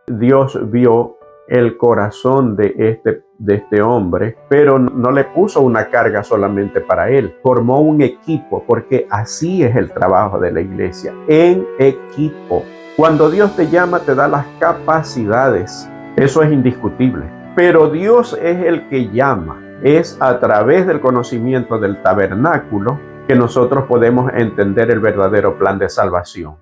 Dios vio el corazón de este hombre, pero no le puso una carga solamente para él. Formó un equipo, porque así es el trabajo de la iglesia, en equipo. Cuando Dios te llama, te da las capacidades. Eso es indiscutible. Pero Dios es el que llama. Es a través del conocimiento del tabernáculo que nosotros podemos entender el verdadero plan de salvación.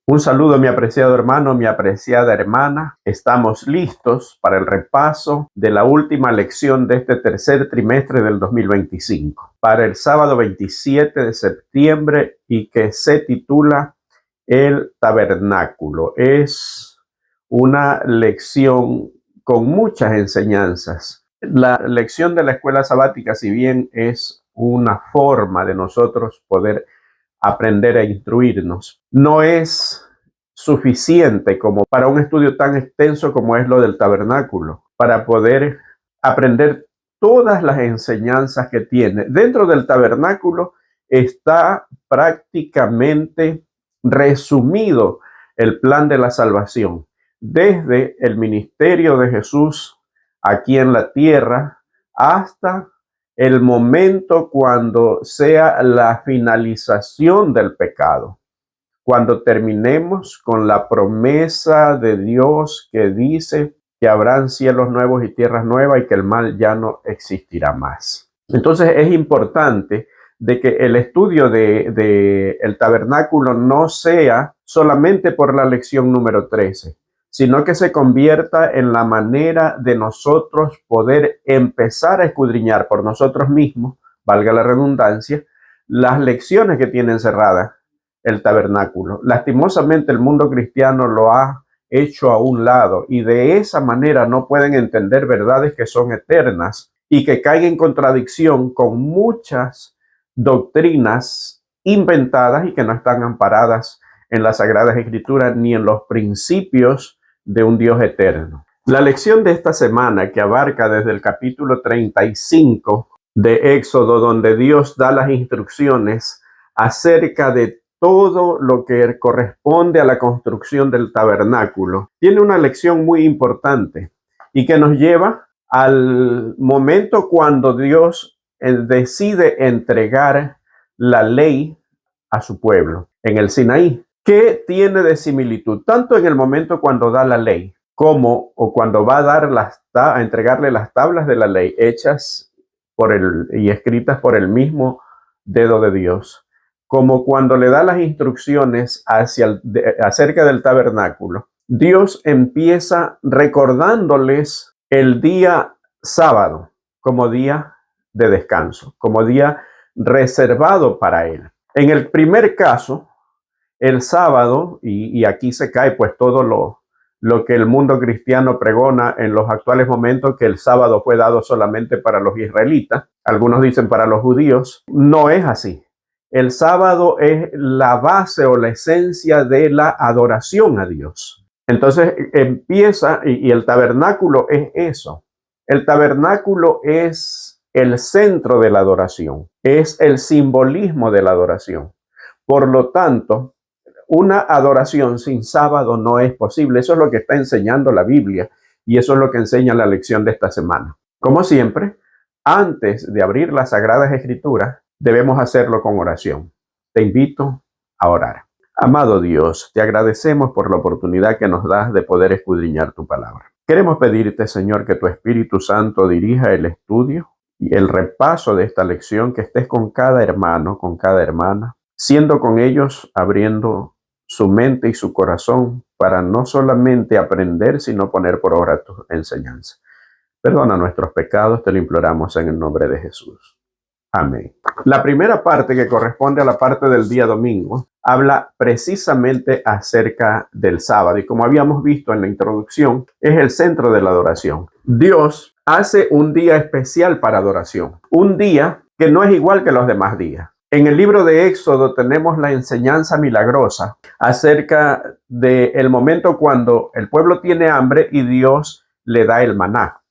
Un saludo, mi apreciado hermano, mi apreciada hermana. Estamos listos para el repaso de la última lección de este tercer trimestre del 2025, para el sábado 27 de septiembre, y que se titula El Tabernáculo. Es una lección con muchas enseñanzas. La lección de la escuela sabática, si bien es una forma de nosotros poder aprender a instruirnos, no es suficiente como para un estudio tan extenso como es lo del tabernáculo, para poder aprender todas las enseñanzas que tiene. Dentro del tabernáculo está prácticamente resumido el plan de la salvación, desde el ministerio de Jesús aquí en la tierra hasta el momento cuando sea la finalización del pecado, cuando terminemos con la promesa de Dios que dice que habrán cielos nuevos y tierras nuevas y que el mal ya no existirá más. Entonces es importante de que el estudio de el tabernáculo no sea solamente por la lección número 13, sino que se convierta en la manera de nosotros poder empezar a escudriñar por nosotros mismos, valga la redundancia, las lecciones que tiene encerradas el tabernáculo. Lastimosamente el mundo cristiano lo ha hecho a un lado, y de esa manera no pueden entender verdades que son eternas y que caen en contradicción con muchas doctrinas inventadas y que no están amparadas en las Sagradas Escrituras ni en los principios de un Dios eterno. La lección de esta semana, que abarca desde el capítulo 35 de Éxodo, donde Dios da las instrucciones acerca de todo lo que corresponde a la construcción del tabernáculo, tiene una lección muy importante y que nos lleva al momento cuando Dios decide entregar la ley a su pueblo en el Sinaí. ¿Qué tiene de similitud? Tanto en el momento cuando da la ley, como o cuando va a entregarle las tablas de la ley hechas y escritas por el mismo dedo de Dios, como cuando le da las instrucciones acerca del tabernáculo. Dios empieza recordándoles el día sábado como día de descanso, como día reservado para él. En el primer caso, el sábado, y aquí se cae pues todo lo que el mundo cristiano pregona en los actuales momentos, que el sábado fue dado solamente para los israelitas, algunos dicen para los judíos. No es así. El sábado es la base o la esencia de la adoración a Dios. Entonces empieza, y el tabernáculo es eso. El tabernáculo es el centro de la adoración, es el simbolismo de la adoración. Por lo tanto, una adoración sin sábado no es posible. Eso es lo que está enseñando la Biblia, y eso es lo que enseña la lección de esta semana. Como siempre, antes de abrir las Sagradas Escrituras, debemos hacerlo con oración. Te invito a orar. Amado Dios, te agradecemos por la oportunidad que nos das de poder escudriñar tu palabra. Queremos pedirte, Señor, que tu Espíritu Santo dirija el estudio y el repaso de esta lección, que estés con cada hermano, con cada hermana, siendo con ellos, abriendo su mente y su corazón para no solamente aprender, sino poner por obra tu enseñanza. Perdona nuestros pecados, te lo imploramos en el nombre de Jesús. Amén. La primera parte, que corresponde a la parte del día domingo, habla precisamente acerca del sábado, y como habíamos visto en la introducción, es el centro de la adoración. Dios hace un día especial para adoración, un día que no es igual que los demás días. En el libro de Éxodo tenemos la enseñanza milagrosa acerca del momento cuando el pueblo tiene hambre y Dios le da el maná.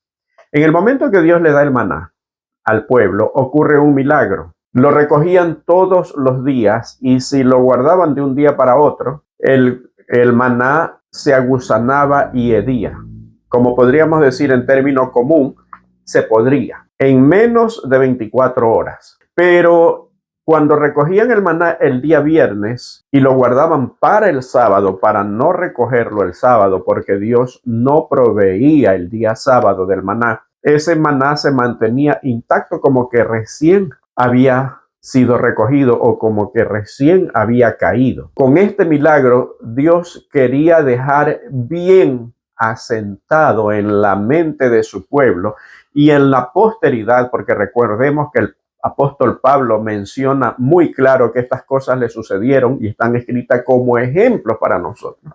En el momento que Dios le da el maná al pueblo, ocurre un milagro. Lo recogían todos los días, y si lo guardaban de un día para otro, el maná se aguzanaba y hedía. Como podríamos decir en término común, se podría en menos de 24 horas. Pero cuando recogían el maná el día viernes y lo guardaban para el sábado, para no recogerlo el sábado, porque Dios no proveía el día sábado del maná, ese maná se mantenía intacto como que recién había sido recogido o como que recién había caído. Con este milagro, Dios quería dejar bien asentado en la mente de su pueblo y en la posteridad, porque recordemos que el apóstol Pablo menciona muy claro que estas cosas le sucedieron y están escritas como ejemplos para nosotros,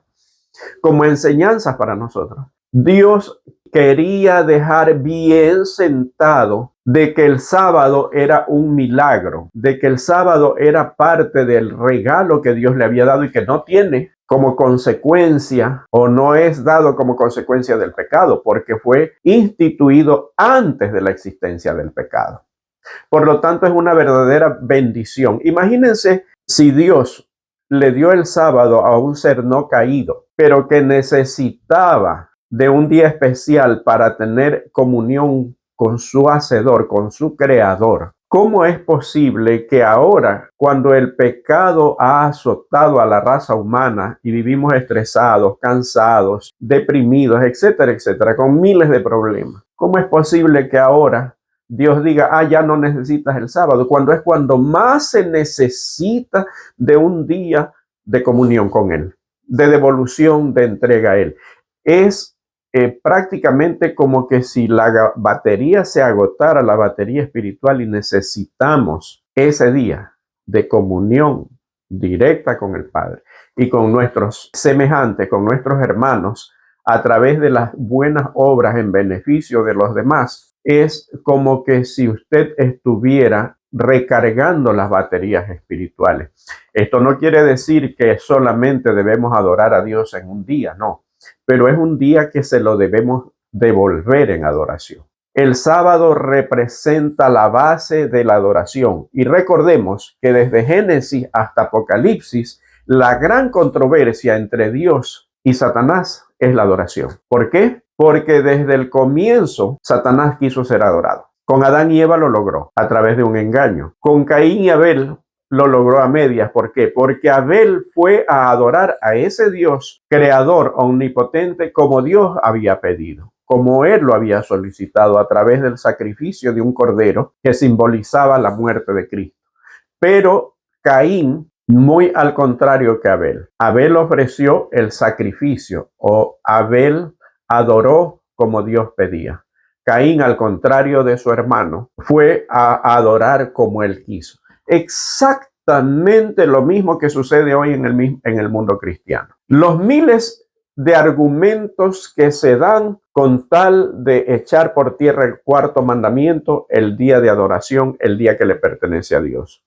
como enseñanzas para nosotros. Dios quería dejar bien sentado de que el sábado era un milagro, de que el sábado era parte del regalo que Dios le había dado y que no tiene como consecuencia o no es dado como consecuencia del pecado, porque fue instituido antes de la existencia del pecado. Por lo tanto, es una verdadera bendición. Imagínense si Dios le dio el sábado a un ser no caído, pero que necesitaba de un día especial para tener comunión con su hacedor, con su creador. ¿Cómo es posible que ahora, cuando el pecado ha azotado a la raza humana y vivimos estresados, cansados, deprimidos, etcétera, etcétera, con miles de problemas, cómo es posible que ahora Dios diga, ya no necesitas el sábado, cuando más se necesita de un día de comunión con Él, de devolución, de entrega a Él? Es prácticamente como que si la batería se agotara, la batería espiritual, y necesitamos ese día de comunión directa con el Padre y con nuestros semejantes, con nuestros hermanos, a través de las buenas obras en beneficio de los demás. Es como que si usted estuviera recargando las baterías espirituales. Esto no quiere decir que solamente debemos adorar a Dios en un día, no, pero es un día que se lo debemos devolver en adoración. El sábado representa la base de la adoración y recordemos que desde Génesis hasta Apocalipsis, la gran controversia entre Dios y Satanás es la adoración. ¿Por qué? Porque desde el comienzo Satanás quiso ser adorado. Con Adán y Eva lo logró a través de un engaño. Con Caín y Abel lo logró a medias. ¿Por qué? Porque Abel fue a adorar a ese Dios creador omnipotente como Dios había pedido, como él lo había solicitado a través del sacrificio de un cordero que simbolizaba la muerte de Cristo. Pero Caín, muy al contrario que Abel. Abel ofreció el sacrificio, o Abel adoró como Dios pedía. Caín, al contrario de su hermano, fue a adorar como él quiso. Exactamente lo mismo que sucede hoy en el mundo cristiano. Los miles de argumentos que se dan con tal de echar por tierra el cuarto mandamiento, el día de adoración, el día que le pertenece a Dios,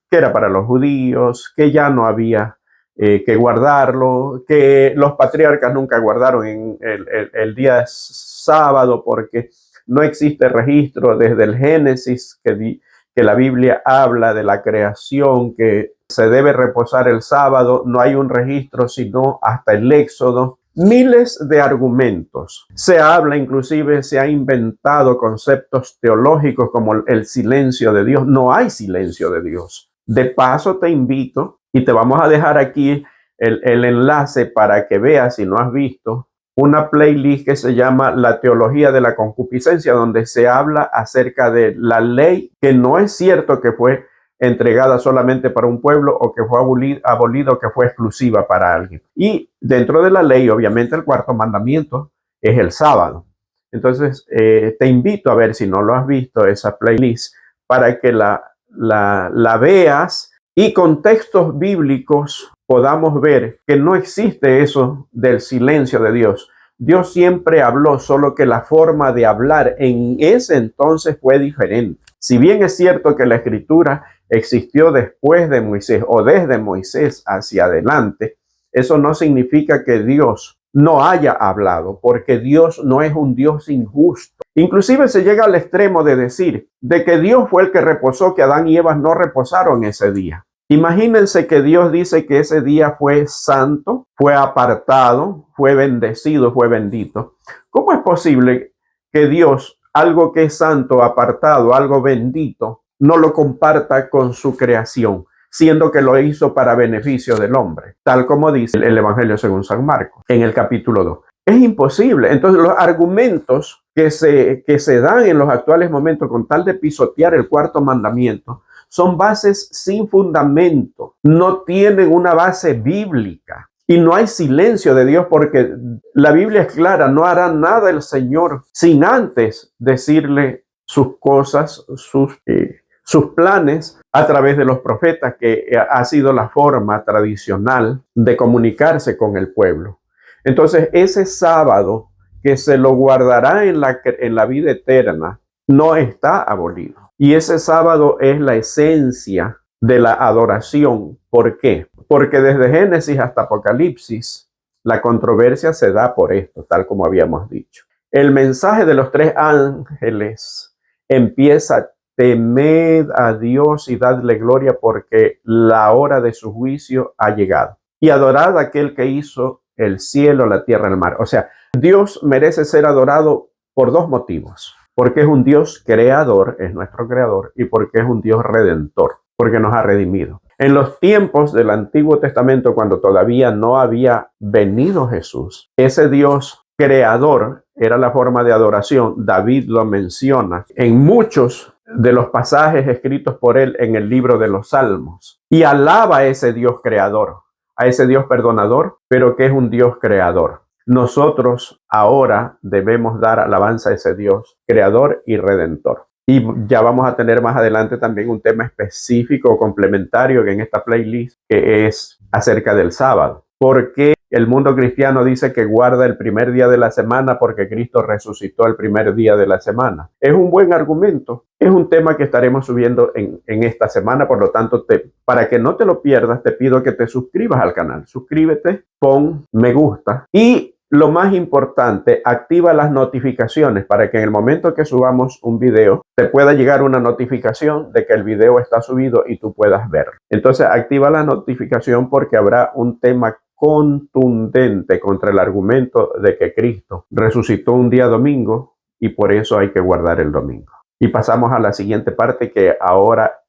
que era para los judíos, que ya no había que guardarlo, que los patriarcas nunca guardaron en el día sábado porque no existe registro desde el Génesis que la Biblia habla de la creación, que se debe reposar el sábado, no hay un registro sino hasta el Éxodo. Miles de argumentos. Se habla, inclusive se ha inventado conceptos teológicos como el silencio de Dios. No hay silencio de Dios. De paso te invito y te vamos a dejar aquí el enlace para que veas, si no has visto, una playlist que se llama La Teología de la Concupiscencia, donde se habla acerca de la ley, que no es cierto que fue entregada solamente para un pueblo o que fue abolido, que fue exclusiva para alguien. Y dentro de la ley, obviamente, el cuarto mandamiento es el sábado. Entonces, te invito a ver, si no lo has visto, esa playlist, para que la veas y con textos bíblicos podamos ver que no existe eso del silencio de Dios. Dios siempre habló, solo que la forma de hablar en ese entonces fue diferente. Si bien es cierto que la escritura existió después de Moisés o desde Moisés hacia adelante, eso no significa que Dios no haya hablado, porque Dios no es un Dios injusto. Inclusive se llega al extremo de decir de que Dios fue el que reposó, que Adán y Eva no reposaron ese día. Imagínense que Dios dice que ese día fue santo, fue apartado, fue bendecido, fue bendito. ¿Cómo es posible que Dios, algo que es santo, apartado, algo bendito, no lo comparta con su creación, siendo que lo hizo para beneficio del hombre? Tal como dice el Evangelio según San Marcos, en el capítulo 2. Es imposible. Entonces, los argumentos que se dan en los actuales momentos con tal de pisotear el cuarto mandamiento son bases sin fundamento, no tienen una base bíblica. Y no hay silencio de Dios porque la Biblia es clara, no hará nada el Señor sin antes decirle sus cosas, sus planes a través de los profetas, que ha sido la forma tradicional de comunicarse con el pueblo. Entonces, ese sábado que se lo guardará en la vida eterna no está abolido. Y ese sábado es la esencia de la adoración. ¿Por qué? Porque desde Génesis hasta Apocalipsis, la controversia se da por esto, tal como habíamos dicho. El mensaje de los 3 ángeles empieza: temed a Dios y dadle gloria porque la hora de su juicio ha llegado. Y adorad a aquel que hizo el cielo, la tierra, el mar. O sea, Dios merece ser adorado por 2 motivos. Porque es un Dios creador, es nuestro creador, y porque es un Dios redentor, porque nos ha redimido. En los tiempos del Antiguo Testamento, cuando todavía no había venido Jesús, ese Dios creador era la forma de adoración. David lo menciona en muchos de los pasajes escritos por él en el libro de los Salmos, y alaba a ese Dios creador, a ese Dios perdonador, pero que es un Dios creador. Nosotros ahora debemos dar alabanza a ese Dios creador y redentor. Y ya vamos a tener más adelante también un tema específico complementario en esta playlist, que es acerca del sábado. ¿Por qué el mundo cristiano dice que guarda el primer día de la semana? Porque Cristo resucitó el primer día de la semana. Es un buen argumento. Es un tema que estaremos subiendo en esta semana. Por lo tanto, para que no te lo pierdas, te pido que te suscribas al canal. Suscríbete, pon me gusta y lo más importante, activa las notificaciones para que en el momento que subamos un video te pueda llegar una notificación de que el video está subido y tú puedas verlo. Entonces, activa la notificación porque habrá un tema contundente contra el argumento de que Cristo resucitó un día domingo y por eso hay que guardar el domingo. Y pasamos a la siguiente parte, que ahora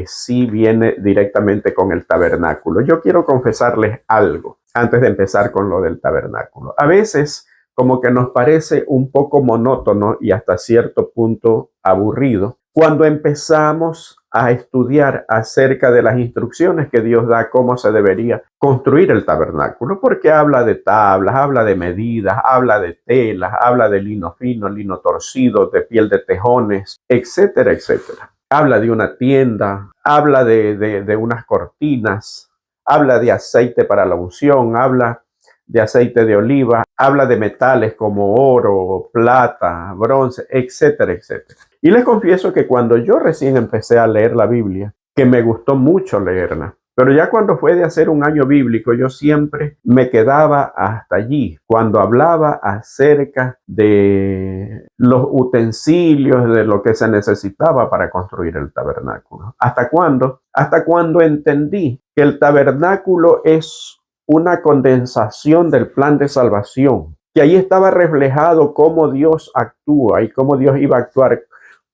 sí viene directamente con el tabernáculo. Yo quiero confesarles algo antes de empezar con lo del tabernáculo. A veces como que nos parece un poco monótono y hasta cierto punto aburrido cuando empezamos a estudiar acerca de las instrucciones que Dios da, cómo se debería construir el tabernáculo, porque habla de tablas, habla de medidas, habla de telas, habla de lino fino, lino torcido, de piel de tejones, etcétera, etcétera. Habla de una tienda, habla de unas cortinas, habla de aceite para la unción, habla de aceite de oliva, habla de metales como oro, plata, bronce, etcétera, etcétera. Y les confieso que cuando yo recién empecé a leer la Biblia, que me gustó mucho leerla, pero ya cuando fue de hacer un año bíblico, yo siempre me quedaba hasta allí, cuando hablaba acerca de los utensilios, de lo que se necesitaba para construir el tabernáculo. ¿Hasta cuándo? Hasta cuando entendí que el tabernáculo es una condensación del plan de salvación, que ahí estaba reflejado cómo Dios actúa y cómo Dios iba a actuar,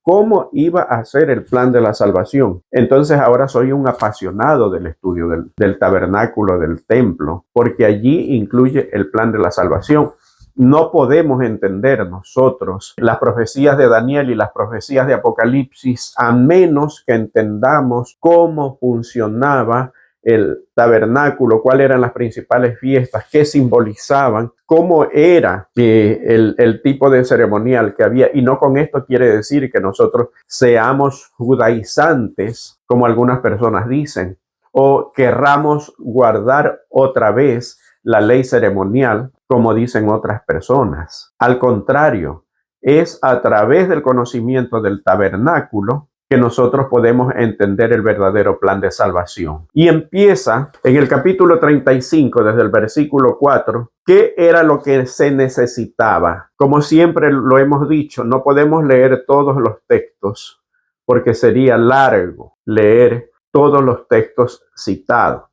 cómo iba a ser el plan de la salvación. Entonces ahora soy un apasionado del estudio del tabernáculo, del templo, porque allí incluye el plan de la salvación. No podemos entender nosotros las profecías de Daniel y las profecías de Apocalipsis a menos que entendamos cómo funcionaba el tabernáculo, cuáles eran las principales fiestas, qué simbolizaban, cómo era el tipo de ceremonial que había. Y no con esto quiere decir que nosotros seamos judaizantes, como algunas personas dicen, o querramos guardar otra vez la ley ceremonial, como dicen otras personas. Al contrario, es a través del conocimiento del tabernáculo que nosotros podemos entender el verdadero plan de salvación. Y empieza en el capítulo 35, desde el versículo 4, ¿qué era lo que se necesitaba? Como siempre lo hemos dicho, no podemos leer todos los textos porque sería largo leer todos los textos citados.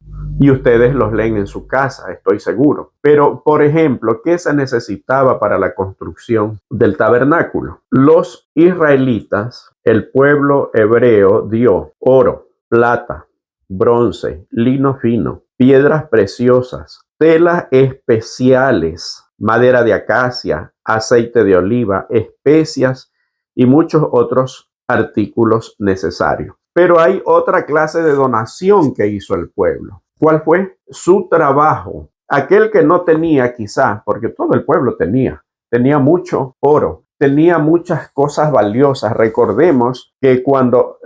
Y ustedes los leen en su casa, estoy seguro. Pero, por ejemplo, ¿qué se necesitaba para la construcción del tabernáculo? Los israelitas, el pueblo hebreo, dio oro, plata, bronce, lino fino, piedras preciosas, telas especiales, madera de acacia, aceite de oliva, especias y muchos otros artículos necesarios. Pero hay otra clase de donación que hizo el pueblo. ¿Cuál fue? Su trabajo. Aquel que no tenía quizá, porque todo el pueblo tenía mucho oro, tenía muchas cosas valiosas. Recordemos que cuando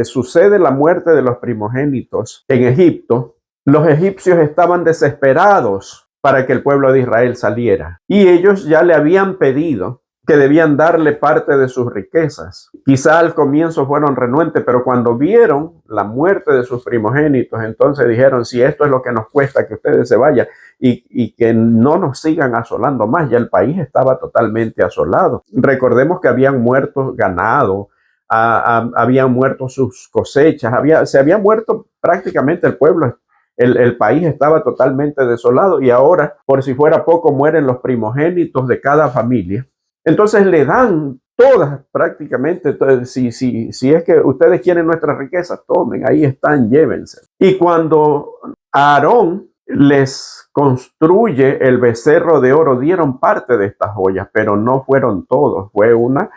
sucede la muerte de los primogénitos en Egipto, los egipcios estaban desesperados para que el pueblo de Israel saliera. Y ellos ya le habían pedido que debían darle parte de sus riquezas. Quizá al comienzo fueron renuentes, pero cuando vieron la muerte de sus primogénitos, entonces dijeron, si esto es lo que nos cuesta que ustedes se vayan y que no nos sigan asolando más, ya el país estaba totalmente asolado. Recordemos que habían muerto ganado, habían muerto sus cosechas, se había muerto prácticamente el pueblo. El país estaba totalmente desolado y ahora, por si fuera poco, mueren los primogénitos de cada familia. Entonces le dan todas prácticamente. Entonces, si es que ustedes quieren nuestra riqueza, tomen, ahí están, llévense. Y cuando Aarón les construye el becerro de oro, dieron parte de estas joyas, pero no fueron todos. Fue una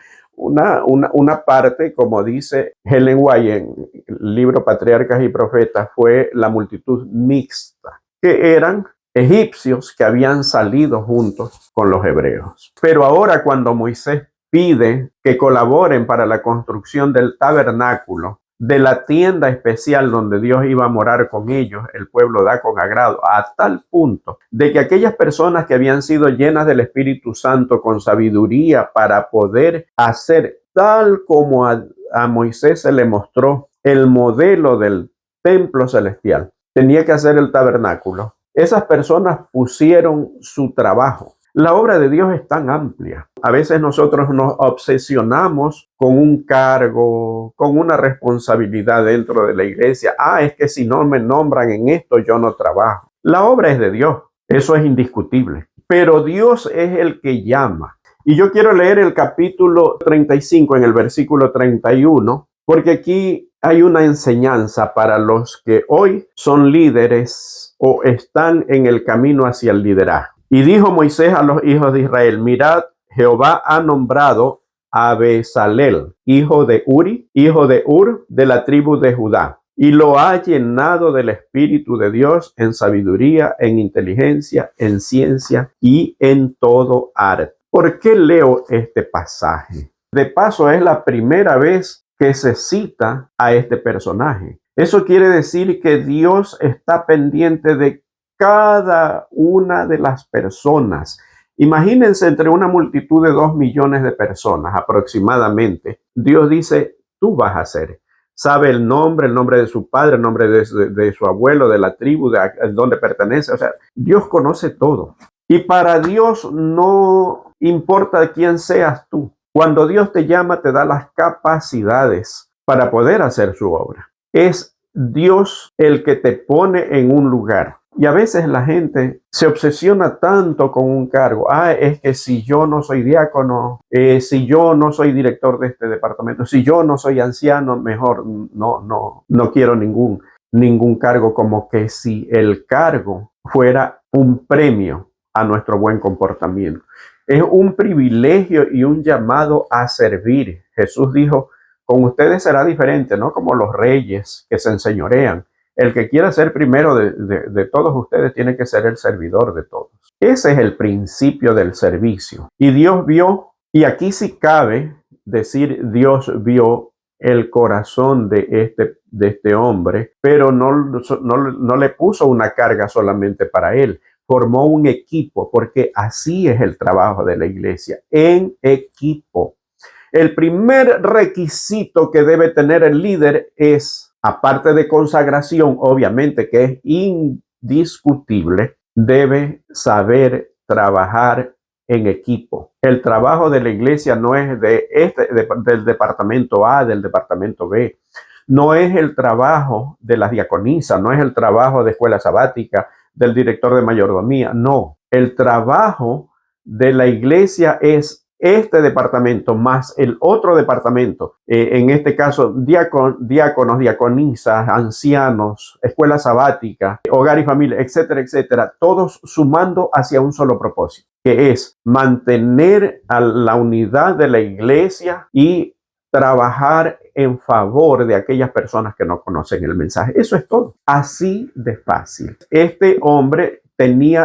parte, como dice Ellen White en el libro Patriarcas y Profetas, fue la multitud mixta, que eran egipcios que habían salido juntos con los hebreos. Pero ahora cuando Moisés pide que colaboren para la construcción del tabernáculo, de la tienda especial donde Dios iba a morar con ellos, el pueblo da con agrado, a tal punto de que aquellas personas que habían sido llenas del Espíritu Santo con sabiduría para poder hacer tal como a Moisés se le mostró el modelo del templo celestial, tenía que hacer el tabernáculo. Esas personas pusieron su trabajo. La obra de Dios es tan amplia. A veces nosotros nos obsesionamos con un cargo, con una responsabilidad dentro de la iglesia. Es que si no me nombran en esto, yo no trabajo. La obra es de Dios. Eso es indiscutible. Pero Dios es el que llama. Y yo quiero leer el capítulo 35 en el versículo 31, porque aquí hay una enseñanza para los que hoy son líderes o están en el camino hacia el liderazgo. Y dijo Moisés a los hijos de Israel, mirad, Jehová ha nombrado a Bezalel, hijo de Uri, hijo de Ur, de la tribu de Judá, y lo ha llenado del Espíritu de Dios en sabiduría, en inteligencia, en ciencia y en todo arte. ¿Por qué leo este pasaje? De paso, es la primera vez que se cita a este personaje. Eso quiere decir que Dios está pendiente de cada una de las personas. Imagínense entre una multitud de 2 millones de personas aproximadamente. Dios dice, tú vas a ser. Sabe el nombre de su padre, el nombre de su abuelo, de la tribu, de donde pertenece. O sea, Dios conoce todo. Y para Dios no importa quién seas tú. Cuando Dios te llama, te da las capacidades para poder hacer su obra. Es Dios el que te pone en un lugar. Y a veces la gente se obsesiona tanto con un cargo. Es que si yo no soy diácono, si yo no soy director de este departamento, si yo no soy anciano, mejor no quiero ningún cargo, como que si el cargo fuera un premio a nuestro buen comportamiento. Es un privilegio y un llamado a servir. Jesús dijo, con ustedes será diferente, no como los reyes que se enseñorean. El que quiera ser primero de todos ustedes tiene que ser el servidor de todos. Ese es el principio del servicio. Y Dios vio, y aquí sí cabe decir, Dios vio el corazón de este hombre, pero no le puso una carga solamente para él. Formó un equipo, porque así es el trabajo de la iglesia, en equipo. El primer requisito que debe tener el líder es, aparte de consagración, obviamente que es indiscutible, debe saber trabajar en equipo. El trabajo de la iglesia no es del departamento A, del departamento B. No es el trabajo de las diaconisas, no es el trabajo de escuela sabática, del director de mayordomía, no. El trabajo de la iglesia es este departamento más el otro departamento, en este caso diáconos, diaconisas, ancianos, escuela sabática, hogar y familia, etcétera, etcétera, todos sumando hacia un solo propósito, que es mantener a la unidad de la iglesia y trabajar en favor de aquellas personas que no conocen el mensaje. Eso es todo. Así de fácil. Este hombre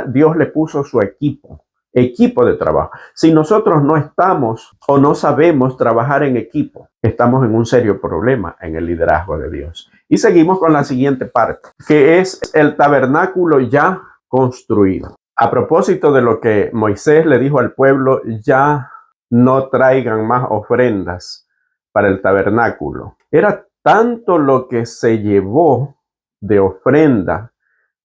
Dios le puso su equipo de trabajo. Si nosotros no estamos o no sabemos trabajar en equipo, estamos en un serio problema en el liderazgo de Dios. Y seguimos con la siguiente parte, que es el tabernáculo ya construido. A propósito de lo que Moisés le dijo al pueblo, ya no traigan más ofrendas para el tabernáculo. Era tanto lo que se llevó de ofrenda,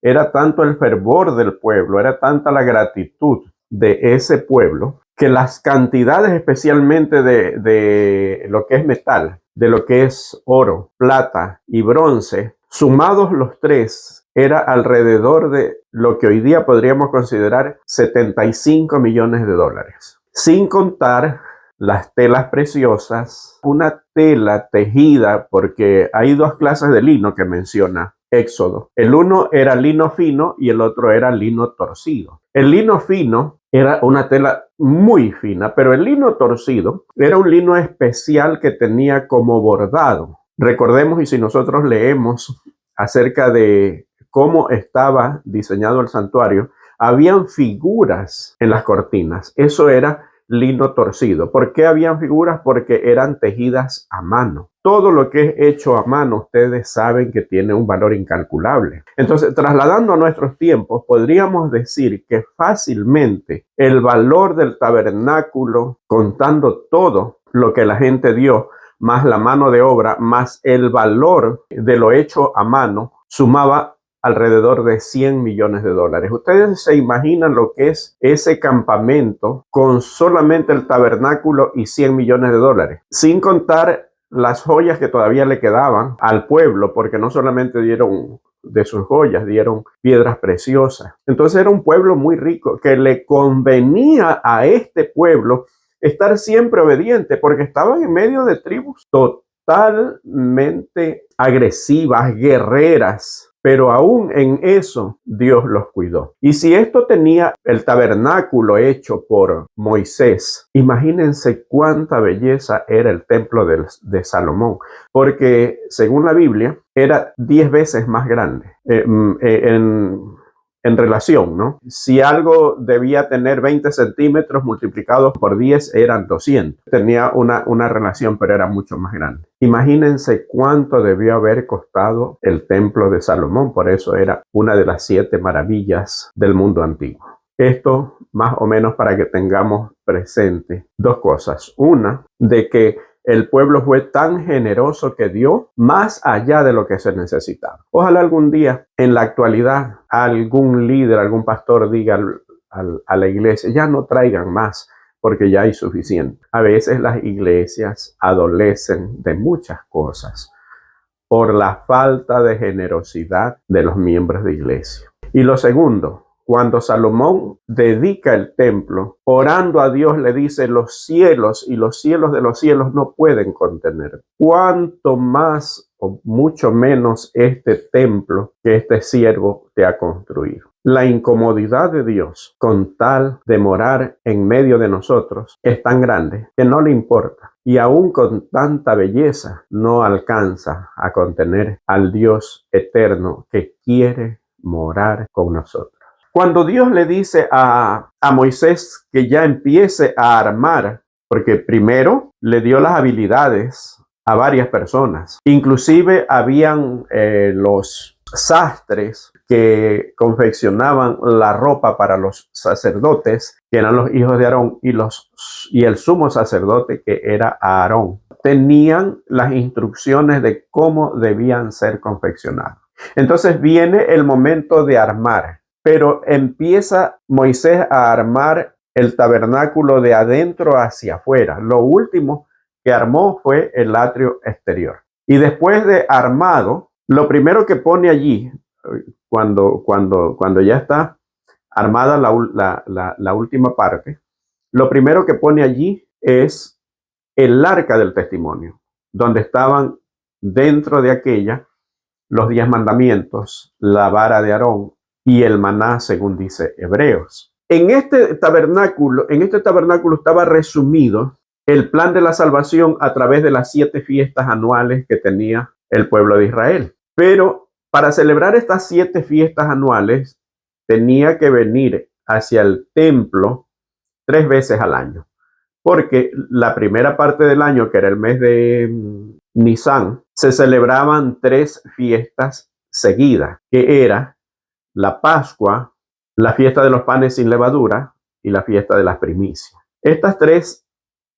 era tanto el fervor del pueblo, era tanta la gratitud de ese pueblo, que las cantidades especialmente de lo que es metal, de lo que es oro, plata y bronce, sumados los tres, era alrededor de lo que hoy día podríamos considerar 75 millones de dólares. Sin contar las telas preciosas, una tela tejida, porque hay dos clases de lino que menciona Éxodo. El uno era lino fino y el otro era lino torcido. El lino fino era una tela muy fina, pero el lino torcido era un lino especial que tenía como bordado. Recordemos, y si nosotros leemos acerca de cómo estaba diseñado el santuario, habían figuras en las cortinas. Eso era lino torcido. ¿Por qué habían figuras? Porque eran tejidas a mano. Todo lo que es hecho a mano, ustedes saben que tiene un valor incalculable. Entonces, trasladando a nuestros tiempos, podríamos decir que fácilmente el valor del tabernáculo, contando todo lo que la gente dio, más la mano de obra, más el valor de lo hecho a mano, sumaba alrededor de 100 millones de dólares. Ustedes se imaginan lo que es ese campamento con solamente el tabernáculo y 100 millones de dólares, sin contar las joyas que todavía le quedaban al pueblo, porque no solamente dieron de sus joyas, dieron piedras preciosas. Entonces era un pueblo muy rico que le convenía a este pueblo estar siempre obediente, porque estaban en medio de tribus totalmente agresivas, guerreras. Pero aún en eso Dios los cuidó. Y si esto tenía el tabernáculo hecho por Moisés, imagínense cuánta belleza era el templo de Salomón, porque según la Biblia era 10 veces más grande en relación, ¿no? Si algo debía tener 20 centímetros multiplicados por 10 eran 200. Tenía una relación, pero era mucho más grande. Imagínense cuánto debió haber costado el templo de Salomón. Por eso era una de las 7 maravillas del mundo antiguo. Esto más o menos para que tengamos presente dos cosas. Una, de que el pueblo fue tan generoso que dio más allá de lo que se necesitaba. Ojalá algún día, en la actualidad, algún líder, algún pastor diga a la iglesia, ya no traigan más, porque ya hay suficiente. A veces las iglesias adolecen de muchas cosas por la falta de generosidad de los miembros de iglesia. Y lo segundo, cuando Salomón dedica el templo, orando a Dios, le dice, los cielos y los cielos de los cielos no pueden contener. Cuánto más o mucho menos este templo que este siervo te ha construido. La incomodidad de Dios con tal de morar en medio de nosotros es tan grande que no le importa. Y aún con tanta belleza no alcanza a contener al Dios eterno que quiere morar con nosotros. Cuando Dios le dice a Moisés que ya empiece a armar, porque primero le dio las habilidades a varias personas, inclusive habían los sastres que confeccionaban la ropa para los sacerdotes, que eran los hijos de Aarón, y el sumo sacerdote, que era Aarón. Tenían las instrucciones de cómo debían ser confeccionados. Entonces viene el momento de armar. Pero empieza Moisés a armar el tabernáculo de adentro hacia afuera. Lo último que armó fue el atrio exterior. Y después de armado, lo primero que pone allí, cuando ya está armada la última parte, lo primero que pone allí es el arca del testimonio, donde estaban dentro de aquella los 10 mandamientos, la vara de Aarón y el maná, según dice Hebreos. En este tabernáculo estaba resumido el plan de la salvación a través de las 7 fiestas anuales que tenía el pueblo de Israel. Pero para celebrar estas 7 fiestas anuales, tenía que venir hacia el templo 3 veces al año. Porque la primera parte del año, que era el mes de Nisan, se celebraban 3 fiestas seguidas, que era la Pascua, la fiesta de los panes sin levadura y la fiesta de las primicias. Estas 3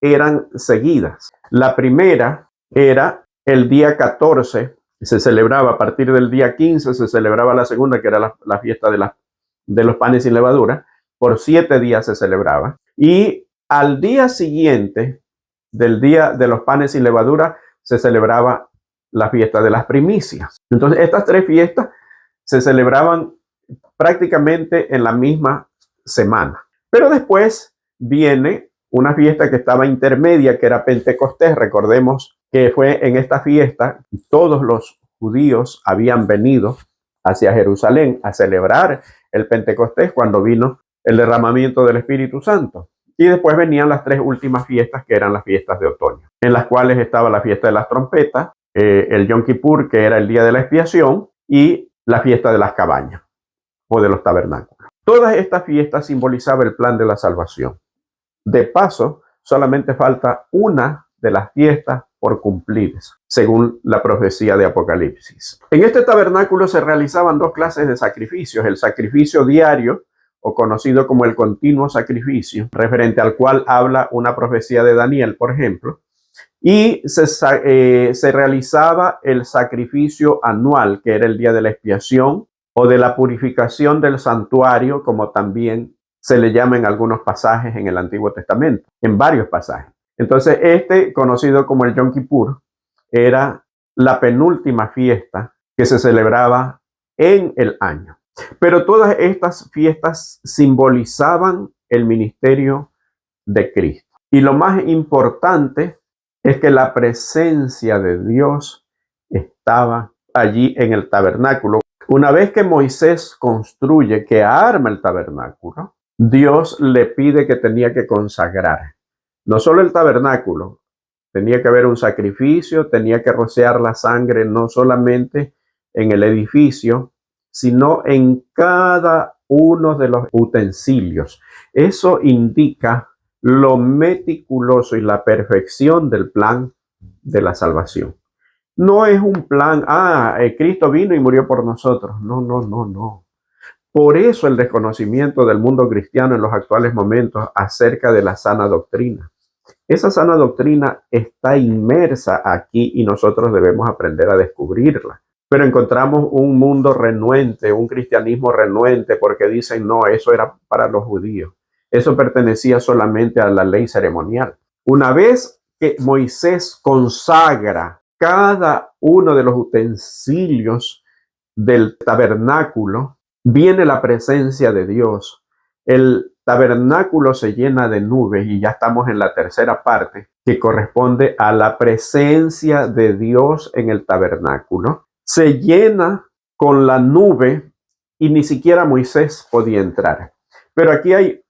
eran seguidas. La primera era el día 14, se celebraba a partir del día 15, se celebraba la segunda, que era la fiesta de los panes sin levadura. Por 7 días se celebraba. Y al día siguiente del día de los panes sin levadura se celebraba la fiesta de las primicias. Entonces, estas 3 fiestas se celebraban prácticamente en la misma semana. Pero después viene una fiesta que estaba intermedia, que era Pentecostés. Recordemos que fue en esta fiesta todos los judíos habían venido hacia Jerusalén a celebrar el Pentecostés, cuando vino el derramamiento del Espíritu Santo. Y después venían las 3 últimas fiestas, que eran las fiestas de otoño, en las cuales estaba la fiesta de las trompetas, el Yom Kippur, que era el día de la expiación, y la fiesta de las cabañas o de los tabernáculos. Todas estas fiestas simbolizaban el plan de la salvación. De paso, solamente falta una de las fiestas por cumplirse, según la profecía de Apocalipsis. En este tabernáculo se realizaban 2 clases de sacrificios: el sacrificio diario, o conocido como el continuo sacrificio, referente al cual habla una profecía de Daniel, por ejemplo, y se realizaba el sacrificio anual, que era el día de la expiación o de la purificación del santuario, como también se le llama en algunos pasajes en el Antiguo Testamento, en varios pasajes. Entonces, conocido como el Yom Kippur, era la penúltima fiesta que se celebraba en el año. Pero todas estas fiestas simbolizaban el ministerio de Cristo. Y lo más importante es que la presencia de Dios estaba allí en el tabernáculo. Una vez que Moisés construye, que arma el tabernáculo, Dios le pide que tenía que consagrar no solo el tabernáculo, tenía que haber un sacrificio, tenía que rociar la sangre no solamente en el edificio, sino en cada uno de los utensilios. Eso indica lo meticuloso y la perfección del plan de la salvación. No es un plan, Cristo vino y murió por nosotros. No, no, no, no. Por eso el desconocimiento del mundo cristiano en los actuales momentos acerca de la sana doctrina. Esa sana doctrina está inmersa aquí y nosotros debemos aprender a descubrirla. Pero encontramos un mundo renuente, un cristianismo renuente, porque dicen, no, eso era para los judíos. Eso pertenecía solamente a la ley ceremonial. Una vez que Moisés consagra cada uno de los utensilios del tabernáculo, viene la presencia de Dios. El tabernáculo se llena de nubes y ya estamos en la tercera parte, que corresponde a la presencia de Dios en el tabernáculo. Se llena con la nube y ni siquiera Moisés podía entrar. Pero aquí hay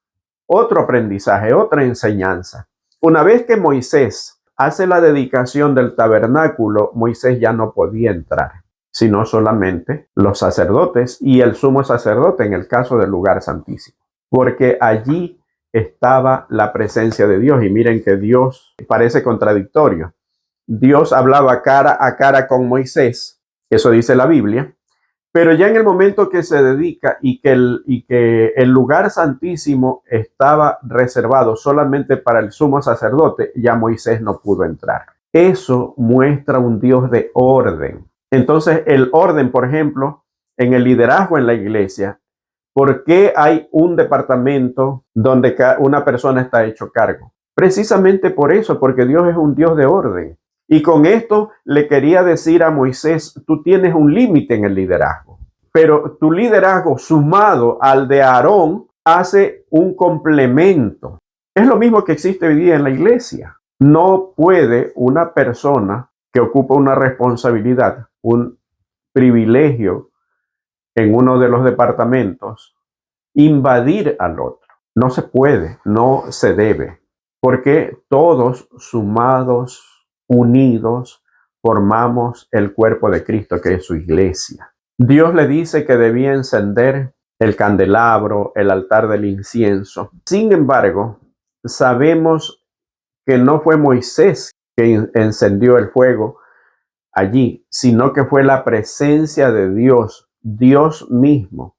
otro aprendizaje, otra enseñanza. Una vez que Moisés hace la dedicación del tabernáculo, Moisés ya no podía entrar, sino solamente los sacerdotes y el sumo sacerdote en el caso del lugar santísimo, porque allí estaba la presencia de Dios. Y miren que Dios parece contradictorio. Dios hablaba cara a cara con Moisés, eso dice la Biblia, pero ya en el momento que se dedica y que el lugar santísimo estaba reservado solamente para el sumo sacerdote, ya Moisés no pudo entrar. Eso muestra un Dios de orden. Entonces, el orden, por ejemplo, en el liderazgo en la iglesia, ¿por qué hay un departamento donde una persona está hecho cargo? Precisamente por eso, porque Dios es un Dios de orden. Y con esto le quería decir a Moisés, tú tienes un límite en el liderazgo, pero tu liderazgo sumado al de Aarón hace un complemento. Es lo mismo que existe hoy día en la iglesia. No puede una persona que ocupa una responsabilidad, un privilegio en uno de los departamentos, invadir al otro. No se puede, no se debe, porque todos sumados, unidos, formamos el cuerpo de Cristo, que es su iglesia. Dios le dice que debía encender el candelabro, el altar del incienso. Sin embargo, sabemos que no fue Moisés que encendió el fuego allí, sino que fue la presencia de Dios. Dios mismo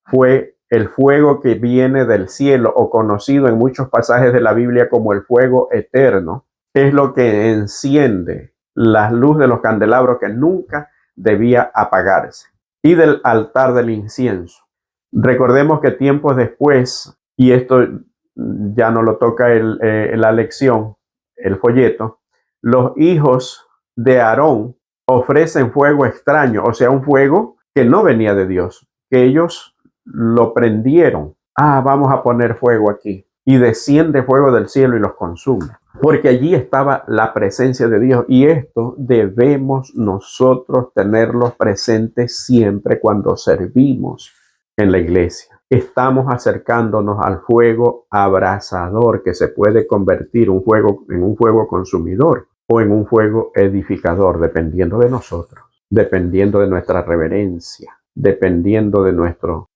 fue el fuego que viene del cielo, o conocido en muchos pasajes de la Biblia como el fuego eterno. Es lo que enciende la luz de los candelabros que nunca debía apagarse, y del altar del incienso. Recordemos que tiempos después, y esto ya no lo toca la lección, el folleto, los hijos de Aarón ofrecen fuego extraño, o sea, un fuego que no venía de Dios, que ellos lo prendieron. Vamos a poner fuego aquí. Y desciende fuego del cielo y los consume. Porque allí estaba la presencia de Dios. Y esto debemos nosotros tenerlo presente siempre cuando servimos en la iglesia. Estamos acercándonos al fuego abrasador, que se puede convertir en un fuego consumidor o en un fuego edificador, dependiendo de nosotros, dependiendo de nuestra reverencia, dependiendo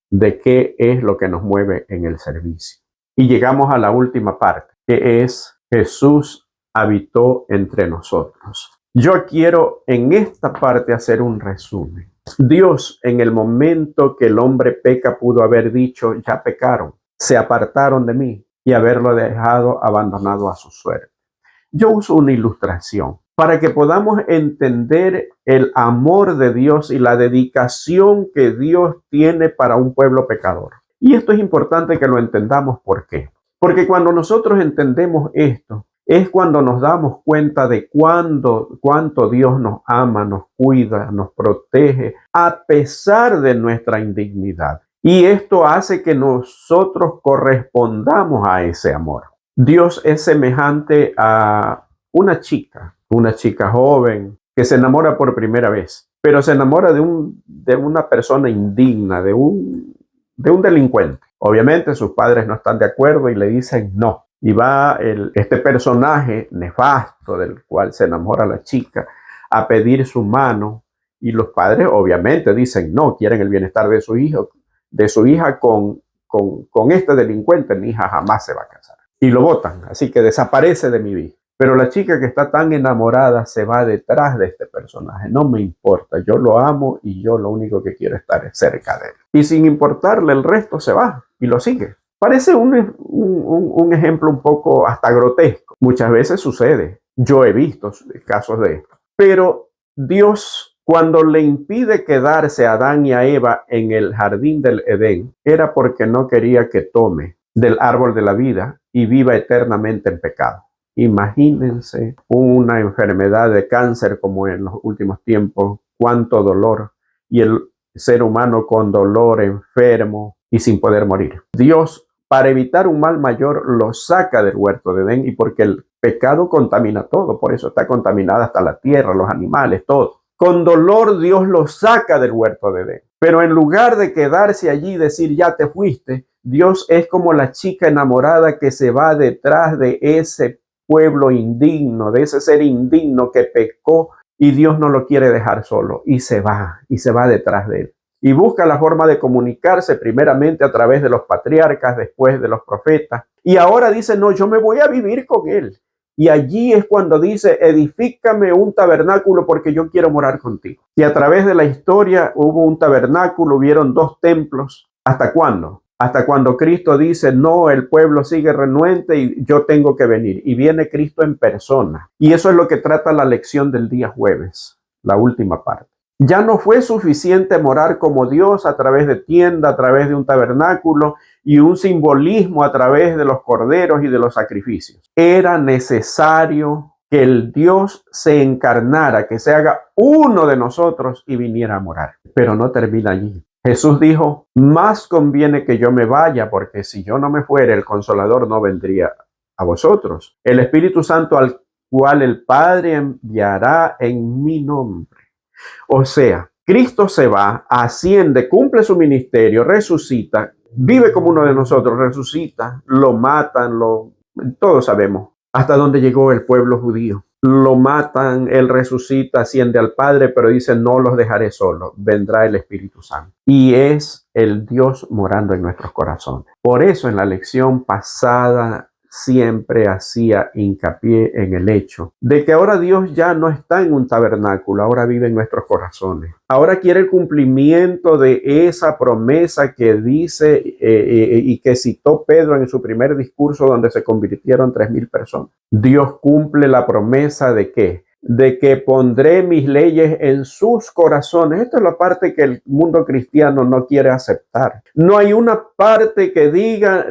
de qué es lo que nos mueve en el servicio. Y llegamos a la última parte, que es Jesús habitó entre nosotros. Yo quiero en esta parte hacer un resumen. Dios, en el momento que el hombre peca, pudo haber dicho, ya pecaron, se apartaron de mí, y haberlo dejado abandonado a su suerte. Yo uso una ilustración para que podamos entender el amor de Dios y la dedicación que Dios tiene para un pueblo pecador. Y esto es importante que lo entendamos. ¿Por qué? Porque cuando nosotros entendemos esto, es cuando nos damos cuenta de cuánto Dios nos ama, nos cuida, nos protege, a pesar de nuestra indignidad. Y esto hace que nosotros correspondamos a ese amor. Dios es semejante a una chica joven que se enamora por primera vez, pero se enamora de una persona indigna, de un delincuente. Obviamente sus padres no están de acuerdo y le dicen no. Y va este personaje nefasto del cual se enamora la chica a pedir su mano, y los padres obviamente dicen no, quieren el bienestar de su hijo, de su hija con este delincuente. Mi hija jamás se va a casar. Y lo botan, así que desaparece de mi vida. Pero la chica que está tan enamorada se va detrás de este personaje. No me importa, yo lo amo y yo lo único que quiero es estar cerca de él. Y sin importarle el resto se va y lo sigue. Parece un ejemplo un poco hasta grotesco. Muchas veces sucede. Yo he visto casos de esto. Pero Dios, cuando le impide quedarse a Adán y a Eva en el jardín del Edén, era porque no quería que tome del árbol de la vida y viva eternamente en pecado. Imagínense una enfermedad de cáncer como en los últimos tiempos, cuánto dolor, y el ser humano con dolor, enfermo y sin poder morir. Dios, para evitar un mal mayor, lo saca del huerto de Edén, y porque el pecado contamina todo, por eso está contaminada hasta la tierra, los animales, todo. Con dolor Dios lo saca del huerto de Edén. Pero en lugar de quedarse allí y decir ya te fuiste, Dios es como la chica enamorada que se va detrás de ese pueblo indigno, de ese ser indigno que pecó, y Dios no lo quiere dejar solo, y se va detrás de él. Y busca la forma de comunicarse primeramente a través de los patriarcas, después de los profetas. Y ahora dice, no, yo me voy a vivir con él. Y allí es cuando dice, edifícame un tabernáculo porque yo quiero morar contigo. Y a través de la historia hubo un tabernáculo, hubieron 2 templos. ¿Hasta cuándo? Hasta cuando Cristo dice, no, el pueblo sigue renuente y yo tengo que venir. Y viene Cristo en persona. Y eso es lo que trata la lección del día jueves, la última parte. Ya no fue suficiente morar como Dios a través de tienda, a través de un tabernáculo y un simbolismo a través de los corderos y de los sacrificios. Era necesario que el Dios se encarnara, que se haga uno de nosotros y viniera a morar. Pero no termina allí. Jesús dijo, más conviene que yo me vaya, porque si yo no me fuera, el Consolador no vendría a vosotros. El Espíritu Santo al cual el Padre enviará en mi nombre. O sea, Cristo se va, asciende, cumple su ministerio, resucita, vive como uno de nosotros, resucita, lo matan, todos sabemos hasta dónde llegó el pueblo judío. Lo matan, él resucita, asciende al Padre, pero dice, no los dejaré solos, vendrá el Espíritu Santo. Y es el Dios morando en nuestros corazones. Por eso en la lección pasada siempre hacía hincapié en el hecho de que ahora Dios ya no está en un tabernáculo, ahora vive en nuestros corazones. Ahora quiere el cumplimiento de esa promesa que dice y que citó Pedro en su primer discurso donde se convirtieron 3,000 personas. Dios cumple la promesa ¿de qué? De que pondré mis leyes en sus corazones. Esta es la parte que el mundo cristiano no quiere aceptar. No hay una parte que diga,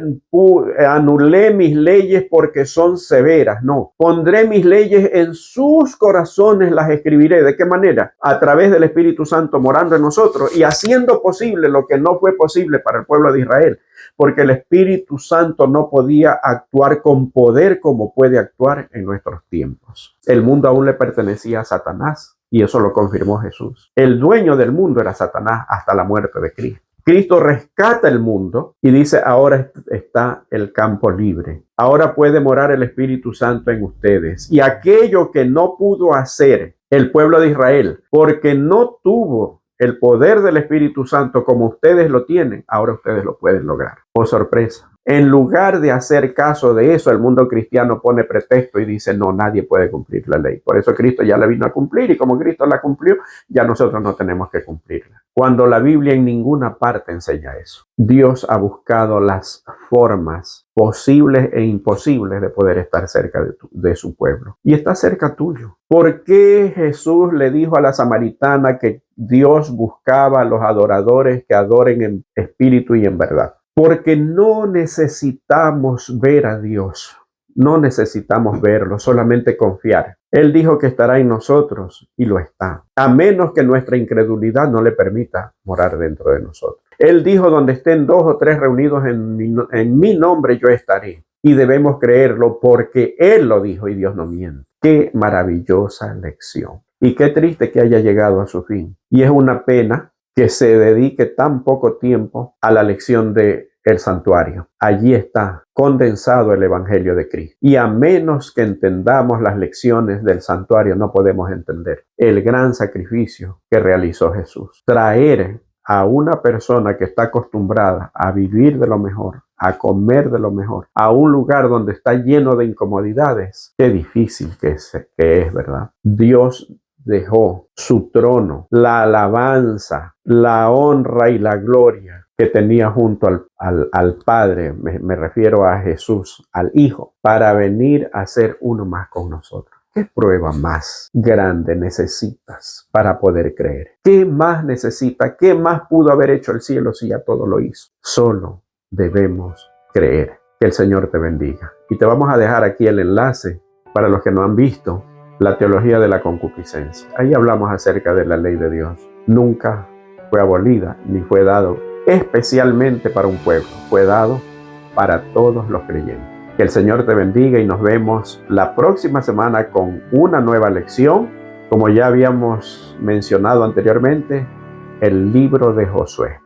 anulé mis leyes porque son severas. No, pondré mis leyes en sus corazones, las escribiré. ¿De qué manera? A través del Espíritu Santo morando en nosotros y haciendo posible lo que no fue posible para el pueblo de Israel. Porque el Espíritu Santo no podía actuar con poder como puede actuar en nuestros tiempos. El mundo aún le pertenecía a Satanás y eso lo confirmó Jesús. El dueño del mundo era Satanás hasta la muerte de Cristo. Cristo rescata el mundo y dice, ahora está el campo libre. Ahora puede morar el Espíritu Santo en ustedes. Y aquello que no pudo hacer el pueblo de Israel, porque no tuvo el poder del Espíritu Santo como ustedes lo tienen, ahora ustedes lo pueden lograr. Oh, sorpresa. En lugar de hacer caso de eso, el mundo cristiano pone pretexto y dice, no, nadie puede cumplir la ley. Por eso Cristo ya la vino a cumplir y como Cristo la cumplió, ya nosotros no tenemos que cumplirla. Cuando la Biblia en ninguna parte enseña eso. Dios ha buscado las formas posibles e imposibles de poder estar cerca de su pueblo. Y está cerca tuyo. ¿Por qué Jesús le dijo a la samaritana que Dios buscaba a los adoradores que adoren en espíritu y en verdad? Porque no necesitamos ver a Dios, no necesitamos verlo, solamente confiar. Él dijo que estará en nosotros y lo está, a menos que nuestra incredulidad no le permita morar dentro de nosotros. Él dijo, donde estén 2 o 3 reunidos en mi nombre, yo estaré. Y debemos creerlo porque Él lo dijo y Dios no miente. Qué maravillosa lección. Y qué triste que haya llegado a su fin. Y es una pena que se dedique tan poco tiempo a la lección del santuario. Allí está condensado el Evangelio de Cristo. Y a menos que entendamos las lecciones del santuario, no podemos entender el gran sacrificio que realizó Jesús. Traer a una persona que está acostumbrada a vivir de lo mejor, a comer de lo mejor, a un lugar donde está lleno de incomodidades, qué difícil que es, ¿verdad? Dios dejó su trono, la alabanza, la honra y la gloria que tenía junto al Padre, me refiero a Jesús, al Hijo, para venir a ser uno más con nosotros. ¿Qué prueba más grande necesitas para poder creer? ¿Qué más necesita? ¿Qué más pudo haber hecho el cielo si ya todo lo hizo? Solo debemos creer. Que el Señor te bendiga. Y te vamos a dejar aquí el enlace para los que no han visto la teología de la concupiscencia. Ahí hablamos acerca de la ley de Dios. Nunca fue abolida ni fue dado especialmente para un pueblo. Fue dado para todos los creyentes. Que el Señor te bendiga y nos vemos la próxima semana con una nueva lección. Como ya habíamos mencionado anteriormente, el libro de Josué.